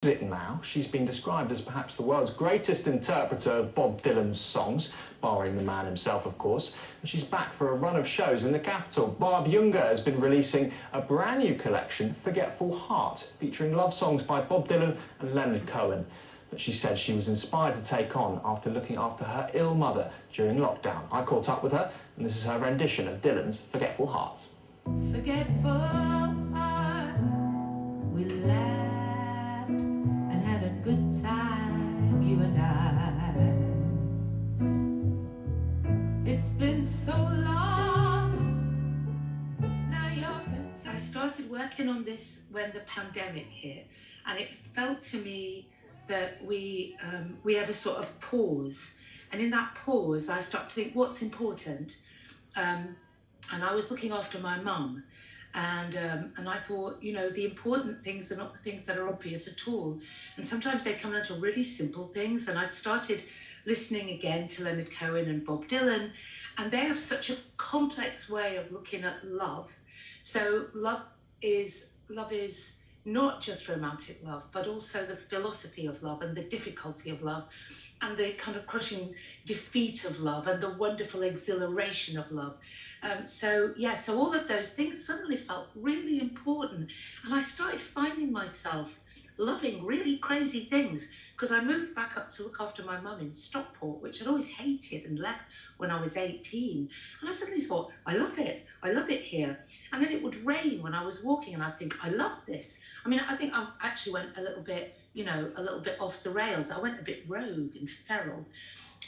Music now. She's been described as perhaps the world's greatest interpreter of Bob Dylan's songs, barring the man himself, of course. And she's back for a run of shows in the capital. Barb Jungr has been releasing a brand new collection, Forgetful Heart, featuring love songs by Bob Dylan and Leonard Cohen, that she said she was inspired to take on after looking after her ill mother during lockdown. I caught up with her, and this is her rendition of Dylan's Forgetful Heart. Forgetful heart, we laughed and had a good time, you and I. It's been so long, now you're content. I started working on this when the pandemic hit, and it felt to me that we had a sort of pause, and in that pause I started to think, what's important? And I was looking after my mum, and I thought, you know, the important things are not the things that are obvious at all. And sometimes they come down to really simple things. And I'd started listening again to Leonard Cohen and Bob Dylan, and they have such a complex way of looking at love. So love is not just romantic love, but also the philosophy of love and the difficulty of love, and the kind of crushing defeat of love and the wonderful exhilaration of love. So all of those things suddenly felt really important. And I started finding myself loving really crazy things, because I moved back up to look after my mum in Stockport, which I'd always hated and left when I was 18. And I suddenly thought, I love it here. And then it would rain when I was walking, and I'd think, I love this. I mean, I think I actually went a little bit off the rails. I went a bit rogue and feral.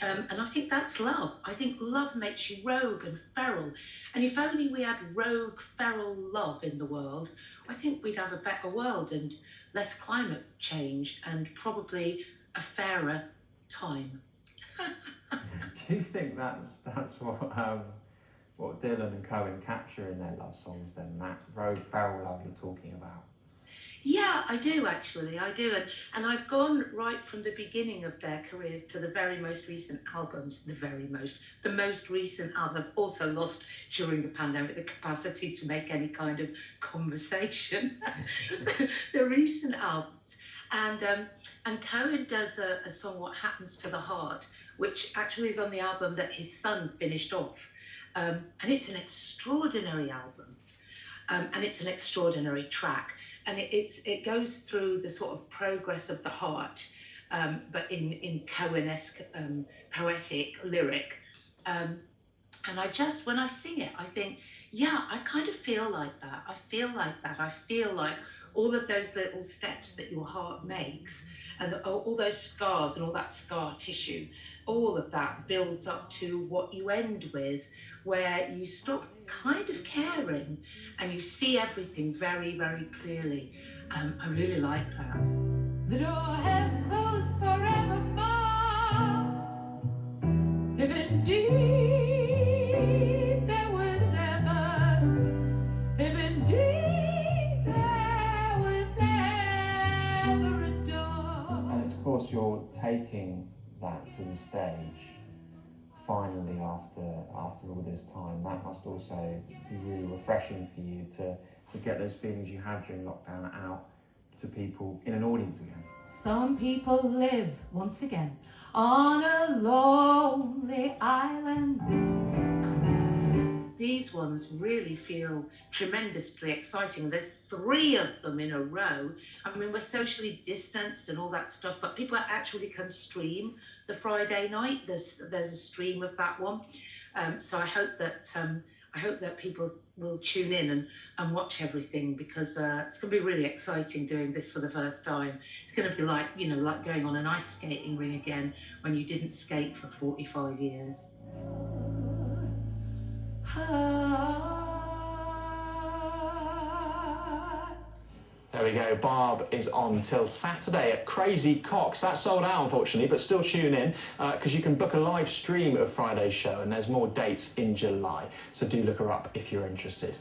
And I think that's love. I think love makes you rogue and feral. And if only we had rogue, feral love in the world, I think we'd have a better world and less climate change and probably a fairer time. Do you think that's what Dylan and Cohen capture in their love songs then, that rogue, feral love you're talking about? Yeah, I do actually, I do. And I've gone right from the beginning of their careers to the very most recent albums, the most recent album. I've also lost during the pandemic the capacity to make any kind of conversation. The recent albums. And Cohen does a song, What Happens to the Heart, which actually is on the album that his son finished off. And it's an extraordinary album. And it's an extraordinary track. And it goes through the sort of progress of the heart, but in Cohen-esque poetic lyric. And when I sing it, I think, yeah, I kind of feel like that. I feel like all of those little steps that your heart makes, and all those scars and all that scar tissue, all of that builds up to what you end with, where you stop kind of caring and you see everything very, very clearly. I really like that. The door has closed forevermore, if indeed there was ever a door. And of course you're taking that to the stage finally after all this time. That must also be really refreshing for you to get those feelings you had during lockdown out to people in an audience again. Some people live, once again, on a lonely island. These ones really feel tremendously exciting. There's 3 of them in a row. I mean, we're socially distanced and all that stuff, but people actually can stream the Friday night. There's a stream of that one. So I hope that people will tune in and watch everything, because it's going to be really exciting doing this for the first time. It's going to be like, you know, like going on an ice skating ring again when you didn't skate for 45 years. There we go. Barb is on till Saturday at Crazy Cox. That's sold out, unfortunately, but still tune in, because you can book a live stream of Friday's show, and there's more dates in July. So do look her up if you're interested.